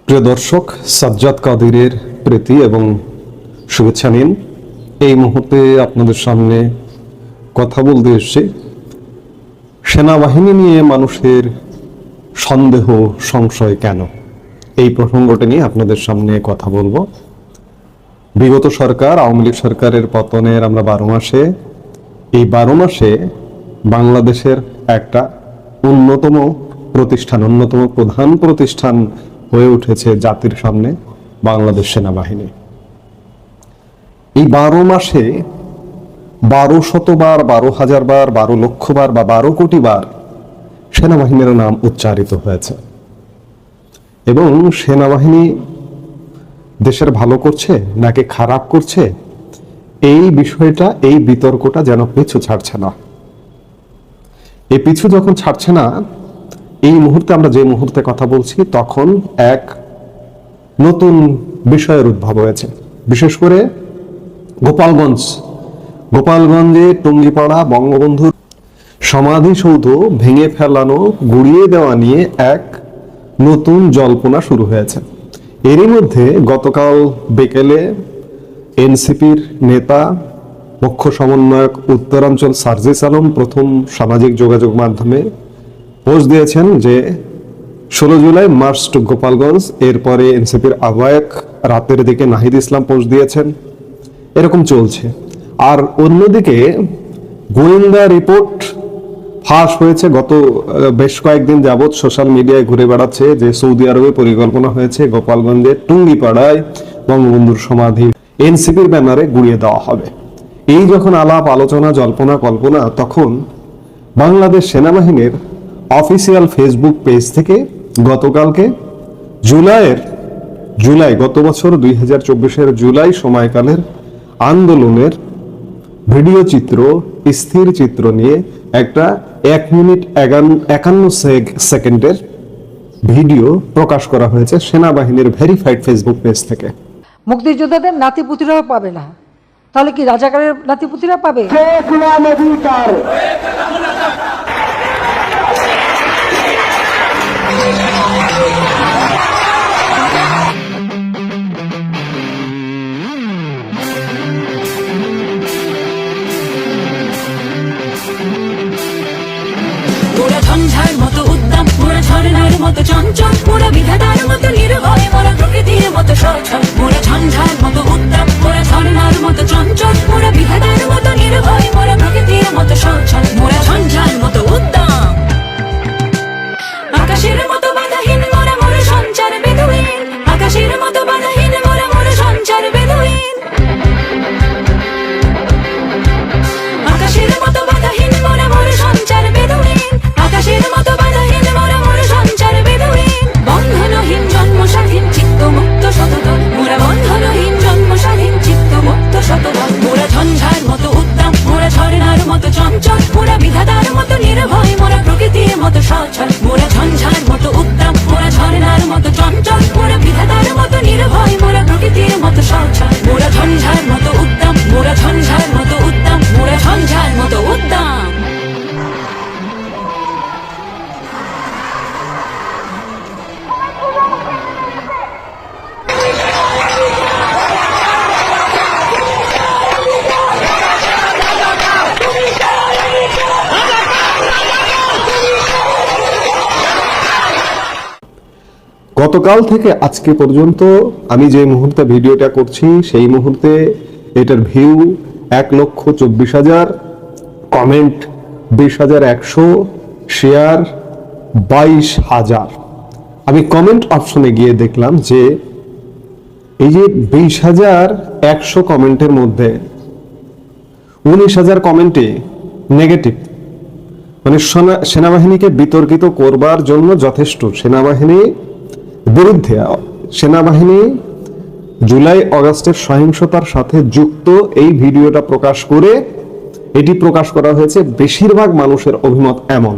প্রিয় দর্শক, সাজ্জাদ কাদিরের প্রীতি এবং শুভেচ্ছা নিন। এই মুহূর্তে আপনাদের সামনে কথা বলতে এসেছি সেনাবাহিনী নিয়ে মানুষের সন্দেহ সংশয় কেন, এই প্রসঙ্গটি নিয়ে আপনাদের সামনে কথা বলবো। বিগত সরকার, আওয়ামী লীগ সরকারের পতনের আমরা 12 মাসে, এই 12 মাসে বাংলাদেশের একটা অন্যতম প্রধান প্রতিষ্ঠান হয়ে উঠেছে জাতির সামনে বাংলাদেশ সেনাবাহিনী। এই 12 মাসে 1200 বার, 12,000 বার, 12 লক্ষ বার বা 12 কোটি বার সেনাবাহিনীর নাম উচ্চারিত হয়েছে। এবং সেনাবাহিনী দেশের ভালো করছে নাকি খারাপ করছে, এই বিষয়টা, এই বিতর্কটা যেন পিছু ছাড়ছে না। এই পিছু যখন ছাড়ছে না, এই মুহূর্তে আমরা যে মুহূর্তে কথা বলছি, তখন এক নতুন বিষয়ের উদ্ভব হয়েছে। বিশেষ করে গোপালগঞ্জে টুঙ্গিপাড়া বঙ্গবন্ধুর সমাধিসৌধ ভেঙে ফেলানো, গুড়িয়ে দেওয়া নিয়ে এক নতুন জল্পনা শুরু হয়েছে। এরই মধ্যে গতকাল বিকেলে এনসিপির নেতা, মুখ্য সমন্বয়ক উত্তরাঞ্চল সার্জিস আলম প্রথম সামাজিক যোগাযোগ মাধ্যমে পোস্ট দিয়েছেন যে 16 জুলাই মার্চ টু গোপালগঞ্জ। এরপরে এনসিপির আহ্বায়ক রাতের দিকে নাহিদ ইসলাম পোস্ট দিয়েছেন। এরকম চলছে। আর অন্যদিকে গোয়েন্দা রিপোর্ট ফাঁস হয়েছে, গত বেশ কয়েকদিন যাবৎ সোশ্যাল মিডিয়ায় ঘুরে বেড়াচ্ছে যে সৌদি আরবে পরিকল্পনা হয়েছে গোপালগঞ্জের টুঙ্গিপাড়ায় বঙ্গবন্ধুর সমাধি এনসিপির ব্যানারে গুড়িয়ে দেওয়া হবে। এই যখন আলাপ আলোচনা, জল্পনা কল্পনা, তখন বাংলাদেশ সেনাবাহিনীর অফিসিয়াল ফেসবুক পেজ থেকে গতকালকে জুলাই গত বছর 2024 জুলাই সময়কালের আন্দোলনের ভিডিও চিত্র, স্থির চিত্র নিয়ে একটা 1 মিনিট 51 সেকেন্ডের ভিডিও প্রকাশ করা হয়েছে সেনাবাহিনীর ভেরিফাইড ফেসবুক পেজ থেকে। মুক্তিযোদ্ধাদের নাতিপুতিরাও পাবে না, তাহলে কি রাজাকারের নাতিপুতিরা পাবে? ঝঞ্ঝার মতো উদ্দাম, মোরা ঝর্ণার মতো চঞ্চল, মোরা বিধাতার মতো নির্ভয়, মোরা প্রকৃতির মতো সচল। মোরা ঝঞ্ঝার মতো উদ্দাম, মোরা ঝর্ণার মতো চঞ্চল, মোরা বিধাতার মতো নির্ভয়, মোরা প্রকৃতির মতো সচল। মোরা ঝঞ্ঝার মতো উদ্দাম, আকাশের মতো বাধাহীন, মোরা মোরা সঞ্চার বেদুইন। আকাশের মতো বাধাহীন, মোরা মোরা সঞ্চার বেদুইন। আকাশের মতো বাধাহীন, মোরা মোরা সঞ্চার বেদুইন। আকাশের মতো বাধাহীন, মোরা মোরা সঞ্চার বেদুইন। বন্ধনহীন জন্ম স্বাধীন, চিত্ত মুক্ত শতদল, মোরা বন্ধনহীন জন্ম স্বাধীন, চিত্ত মুক্ত শতদল। মোরা ঝঞ্ঝার মতো উদ্দাম, মোরা ঝর্ণার মতো চঞ্চল, মোরা বিধাতার মতো নির্ভয়, মোরা প্রকৃতির মতো সচল। মোরা ঝঞ্ঝার মতো উদ্দাম, মোরা ঝর্ণার মতো চঞ্চল, মোরা বিধাতার মতো নির্ভয়, মোরা প্রকৃতির মতো সচল। মোরা ঝঞ্ঝার মতো উদ্দাম, মোরা ঝঞ্ঝার মতো উদ্দাম, মোরা ঝঞ্ঝার মতো উদ্দাম। গতকাল থেকে আজকে পর্যন্ত আমি যে মুহূর্তে ভিডিওটা করছি, সেই মুহূর্তে এটার ভিউ 1,24,000, কমেন্ট 20,100, শেয়ার 22,000। আমি কমেন্ট অপশনে গিয়ে দেখলাম যে এই যে 20,100 কমেন্টের মধ্যে 19,000 কমেন্টে নেগেটিভ, মানে সেনাবাহিনীকে বিতর্কিত করবার জন্য যথেষ্ট। সেনাবাহিনী বিরুদ্ধে, সেনাবাহিনী জুলাই অগাস্টের সহিংসতার সাথে যুক্ত এই ভিডিওটা প্রকাশ করে এটি প্রকাশ করা হয়েছে। বেশিরভাগ মানুষের অভিমত এমন।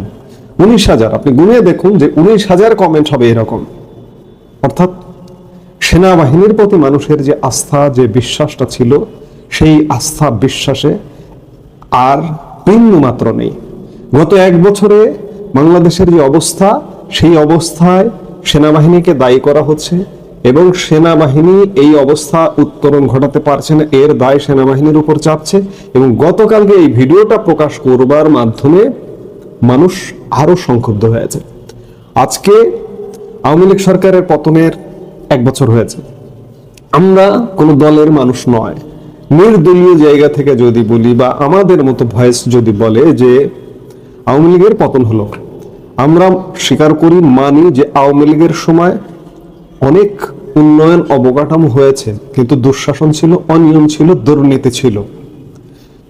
19,000, আপনি গুনিয়ে দেখুন যে 19,000 কমেন্ট হবে এরকম। অর্থাৎ সেনাবাহিনীর প্রতি মানুষের যে আস্থা, যে বিশ্বাসটা ছিল, সেই আস্থা বিশ্বাসে আর বিন্দু মাত্র নেই। গত 1 বছরে বাংলাদেশের যে অবস্থা, সেই অবস্থায় সেনাবাহিনীকে দায়ী করা হচ্ছে এবং সেনাবাহিনী এই অবস্থা উত্তরণ ঘটাতে পারছে না, এর দায় সেনাবাহিনীর উপর চাপছে। এবং গতকালকে এই ভিডিওটা প্রকাশ করবার মাধ্যমে মানুষ আরো সংক্ষুব্ধ হয়েছে। আজকে আওয়ামী লীগ সরকারের পতনের 1 বছর হয়েছে। আমরা কোনো দলের মানুষ নয়, নির্দলীয় জায়গা থেকে যদি বলি বা আমাদের মতো ভয়েস যদি বলে যে আওয়ামী লীগের পতন হলো, আমরা স্বীকার করি, মানি যে আওয়ামী লীগের সময় অনেক উন্নয়ন অবকাঠামো হয়েছে, কিন্তু দুঃশাসন ছিল, অনিয়ম ছিল, দুর্নীতি ছিল,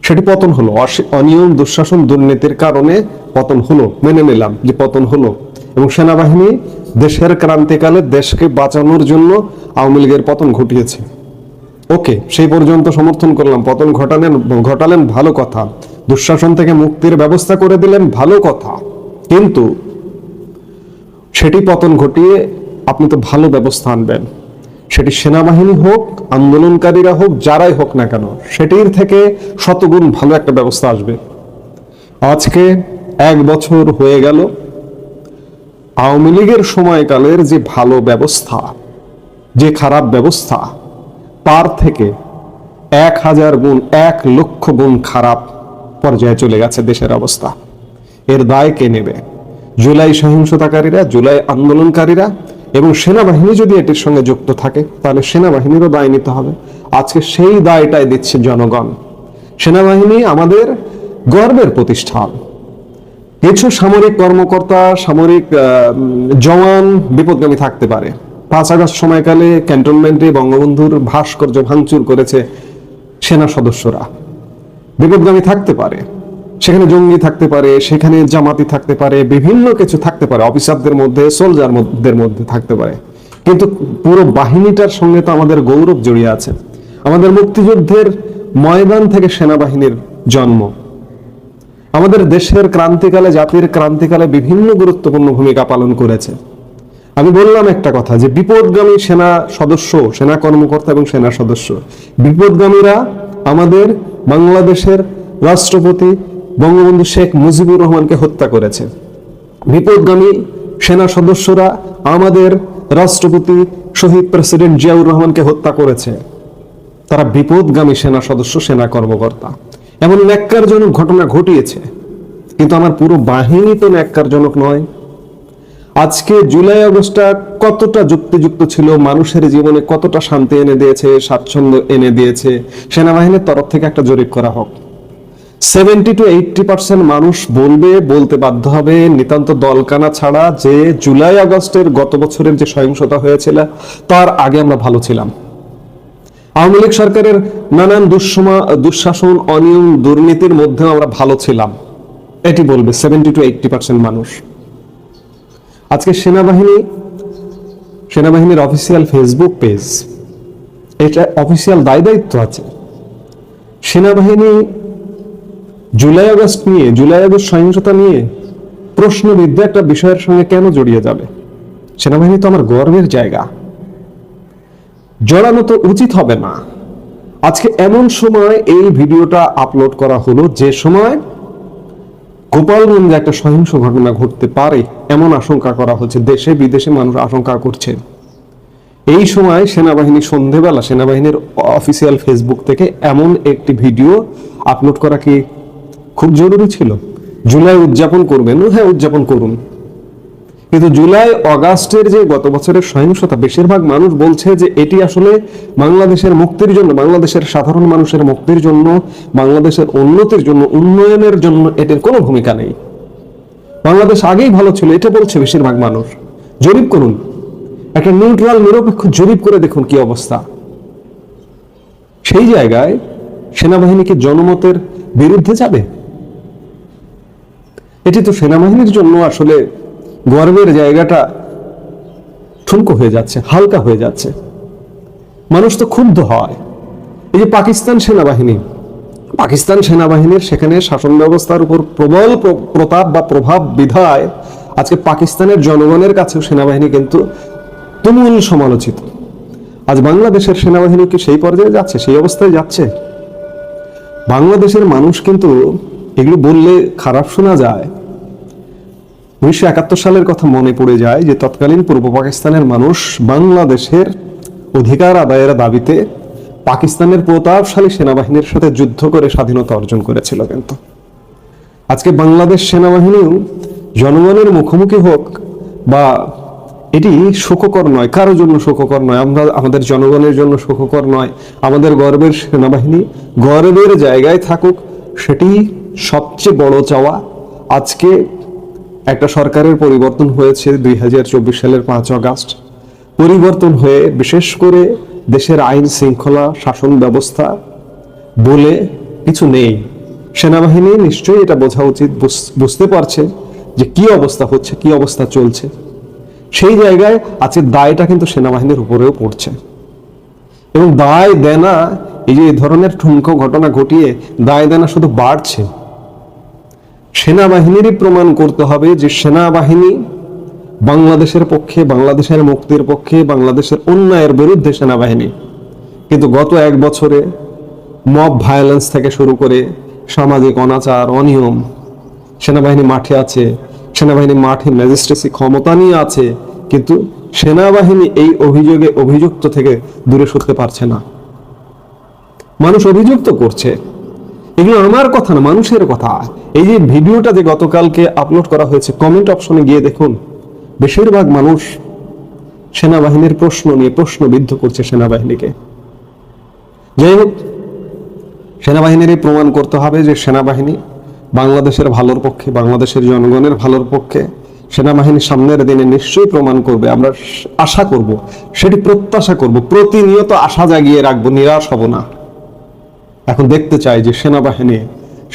সেটি পতন হলো। অনিয়ম, দুঃশাসন, দুর্নীতির কারণে পতন হলো, মেনে নিলাম যে পতন হলো। এবং সেনাবাহিনী দেশের ক্রান্তিকালে দেশকে বাঁচানোর জন্য আওয়ামী লীগের পতন ঘটিয়েছে। ওকে, সেই পর্যন্ত সমর্থন করলাম। পতন ঘটালেন ভালো কথা, দুঃশাসন থেকে মুক্তির ব্যবস্থা করে দিলেন ভালো কথা, কিন্তু সেটি পতন ঘটিয়ে আপনি তো ভালো ব্যবস্থা আনবেন, সেটি সেনাবাহিনী হোক, আন্দোলনকারীরা হোক, যারাই হোক না কেন, সেটির থেকে শতগুণ ভালো একটা ব্যবস্থা আসবে। আজকে 1 বছর হয়ে গেল, আওয়ামী লীগের সময়কালের যে ভালো ব্যবস্থা, যে খারাপ ব্যবস্থা, তার থেকে 1000 গুণ, 1 লক্ষ গুণ খারাপ পর্যায়ে চলে গেছে দেশের অবস্থা। এর দায় কে নেবে? জুলাই সহিংসতাকারীরা, জুলাই আন্দোলনকারীরা, এবং সেনাবাহিনী যদি এটির সঙ্গে যুক্ত থাকে তাহলে সেনাবাহিনীরও দায় নিতে হবে। আজকে সেই দায়টাই দিচ্ছে জনগণ। সেনাবাহিনী আমাদের গর্বের প্রতিষ্ঠান। কিছু সামরিক কর্মকর্তা, সামরিক জওয়ান বিপদগামী থাকতে পারে। 5 আগস্ট সময়কালে ক্যান্টনমেন্টে বঙ্গবন্ধুর ভাস্কর্য ভাঙচুর করেছে সেনা সদস্যরা, বিপদগামী থাকতে পারে, সেখানে জঙ্গি থাকতে পারে, সেখানে জামাতি থাকতে পারে, বিভিন্ন কিছু থাকতে পারে, অফিসারদের মধ্যে, সোলজারদের মধ্যে থাকতে পারে, কিন্তু পুরো বাহিনীটার সঙ্গে তো আমাদের গৌরব জড়িয়ে আছে। আমাদের মুক্তিযুদ্ধের ময়দান থেকে সেনাবাহিনীর জন্ম। আমাদের দেশের ক্রান্তিকালে, জাতির ক্রান্তিকালে বিভিন্ন গুরুত্বপূর্ণ ভূমিকা পালন করেছে। আমি বললাম একটা কথা যে বিপদগামী সেনা সদস্য, সেনা কর্মকর্তা এবং সেনা সদস্য, বিপদগামীরা আমাদের বাংলাদেশের রাষ্ট্রপতি বঙ্গবন্ধু শেখ মুজিবুর রহমানকে হত্যা করেছে। বিপদগামী সেনা সদস্যরা আমাদের রাষ্ট্রপতি শহীদ প্রেসিডেন্ট জিয়াউর রহমানকে হত্যা করেছে। তারা বিপদগামী সেনা সদস্য, সেনা কর্মকর্তা। এমন ন্যাক্কারজনক ঘটনা ঘটিয়েছে, কিন্তু আমার পুরো বাহিনী তো ন্যাক্কারজনক নয়। আজকে জুলাই আগস্টটা কতটা যুক্তিযুক্ত ছিল, মানুষের জীবনে কতটা শান্তি এনে দিয়েছে, স্বাচ্ছন্দ্য এনে দিয়েছে, সেনাবাহিনীর তরফ থেকে একটা জরিপ করা হোক। 70 to 80% মানুষ বলতে বাধ্য হবে নিতান্ত দলকানা ছাড়া যে জুলাই আগস্টের গত বছরের যে সহিংসতা হয়েছিল তার আগে আমরা ভালো ছিলাম। আওয়ামী লীগ সরকারের নানান দুঃশাসন, অনিয়ম, দুর্নীতির মধ্যে আমরা ভালো ছিলাম, এটি বলবে 70 to 80% মানুষ। আজকে সেনাবাহিনীর অফিসিয়াল ফেসবুক পেজ, এটা অফিসিয়াল দায়িত্ব আছে। সেনাবাহিনী জুলাই আগস্ট সহিংসতা নিয়ে প্রশ্নবিদ্ধ একটা বিষয়ের সঙ্গে কেন জড়িয়ে যাবে? সেনাবাহিনী তো আমার গর্বের জায়গা, জড়ানো তো উচিত হবে না। আজকে এমন সময় এই ভিডিওটা আপলোড করা হলো যে সময় গোপালগঞ্জে একটা সহিংস ঘটনা ঘটতে পারে এমন আশঙ্কা করা হচ্ছে, দেশে বিদেশে মানুষ আশঙ্কা করছে। এই সময় সেনাবাহিনী সন্ধেবেলা সেনাবাহিনীর অফিসিয়াল ফেসবুক থেকে এমন একটি ভিডিও আপলোড করা কি খুব জরুরি ছিল? জুলাই উদযাপন করবেন, হ্যাঁ উদযাপন করুন, কিন্তু জুলাই আগস্টের যে গত বছরের সহিংসতা, বেশিরভাগ মানুষ বলছে যে এটি আসলে বাংলাদেশের মুক্তির জন্য, বাংলাদেশের সাধারণ মানুষের মুক্তির জন্য, বাংলাদেশের উন্নতির জন্য, উন্নয়নের জন্য এটির কোনো ভূমিকা নেই। বাংলাদেশ আগেই ভালো ছিল, এটা বলছে বেশিরভাগ মানুষ। জরিপ করুন, একটা নিউট্রাল নিরপেক্ষ জরিপ করে দেখুন কি অবস্থা। সেই জায়গায় সেনাবাহিনীকে জনমতের বিরুদ্ধে যাবে? এটি তো সেনাবাহিনীর জন্য আসলে গর্বের জায়গাটা ঠুনকো হয়ে যাচ্ছে, হালকা হয়ে যাচ্ছে। মানুষ তো ক্ষুব্ধ হয়। এই যে পাকিস্তান সেনাবাহিনীর সেখানে শাসন ব্যবস্থার উপর প্রবল প্রতাপ বা প্রভাব বিধায় আজকে পাকিস্তানের জনগণের কাছেও সেনাবাহিনী কিন্তু তুমুল সমালোচিত। আজ বাংলাদেশের সেনাবাহিনী কি সেই পর্যায়ে যাচ্ছে, সেই অবস্থায় যাচ্ছে? বাংলাদেশের মানুষ কিন্তু, এগুলো বললে খারাপ শোনা যায়, 1971 সালের কথা মনে পড়ে যায় যে তৎকালীন পূর্ব পাকিস্তানের মানুষ বাংলাদেশের অধিকার আদায়ের দাবিতে পাকিস্তানের প্রতাপশালী সেনাবাহিনীর সাথে যুদ্ধ করে স্বাধীনতা অর্জন করেছিল। কিন্তু আজকে বাংলাদেশ সেনাবাহিনীও জনগণের মুখোমুখি হোক, বা এটি সুখকর নয়, কারোর জন্য সুখকর নয়, আমরা আমাদের জনগণের জন্য সুখকর নয়। আমাদের গর্বের সেনাবাহিনী গর্বের জায়গায় থাকুক, সেটি সবচেয়ে বড় চাওয়া। আজকে একটা সরকারের পরিবর্তন হয়েছে 2024 সালের 5 আগস্ট। পরিবর্তন হয়ে বিশেষ করে দেশের আইন শৃঙ্খলা শাসন ব্যবস্থা বলে কিছু নেই। সেনাবাহিনী নিশ্চয়ই এটা বোঝা উচিত, বুঝতে পারছে যে কি অবস্থা হচ্ছে, কি অবস্থা চলছে। সেই জায়গায় আজকে দায়টা কিন্তু সেনাবাহিনীর উপরেও পড়ছে, এবং দায় দেনা, এই যে এই ধরনের ঠুনকো ঘটনা ঘটিয়ে দায় দেনা শুধু বাড়ছে। সেনাবাহিনীরই প্রমাণ করতে হবে যে সেনাবাহিনী বাংলাদেশের পক্ষে, বাংলাদেশের মুক্তির পক্ষে, বাংলাদেশের অন্যায়ের বিরুদ্ধে সেনাবাহিনী। কিন্তু গত 1 বছরে মব ভায়োলেন্স থেকে শুরু করে সামাজিক অনাচার, অনিয়ম, সেনাবাহিনী মাঠে আছে, সেনাবাহিনী মাঠে ম্যাজিস্ট্রেসি ক্ষমতা নিয়ে আছে, কিন্তু সেনাবাহিনী এই অভিযোগে অভিযুক্ত থেকে দূরে সরতে পারছে না। মানুষ অভিযুক্ত করছে, এগুলো আমার কথা না, মানুষের কথা। এই যে ভিডিওটা যে গতকালকে আপলোড করা হয়েছে, কমেন্ট অপশনে গিয়ে দেখুন, বেশিরভাগ মানুষ সেনাবাহিনীর প্রশ্ন নিয়ে প্রশ্নবিদ্ধ করছে সেনাবাহিনীকে। যাই হোক, সেনাবাহিনীর প্রমাণ করতে হবে যে সেনাবাহিনী বাংলাদেশের ভালোর পক্ষে, বাংলাদেশের জনগণের ভালোর পক্ষে। সেনাবাহিনী সামনের দিনে নিশ্চয়ই প্রমাণ করবে, আমরা আশা করব, সেটি প্রত্যাশা করব, প্রতিনিয়ত আশা জাগিয়ে রাখবো, নিরাশ হব না। এখন দেখতে চাই যে সেনাবাহিনী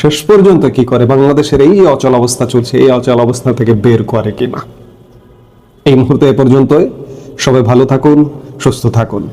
শেষ পর্যন্ত কি করে, বাংলাদেশের এই অচল অবস্থা চলছে, এই অচল অবস্থা থেকে বের করে কিনা। এই মুহূর্তে এ পর্যন্তই। সবাই ভালো থাকুন, সুস্থ থাকুন।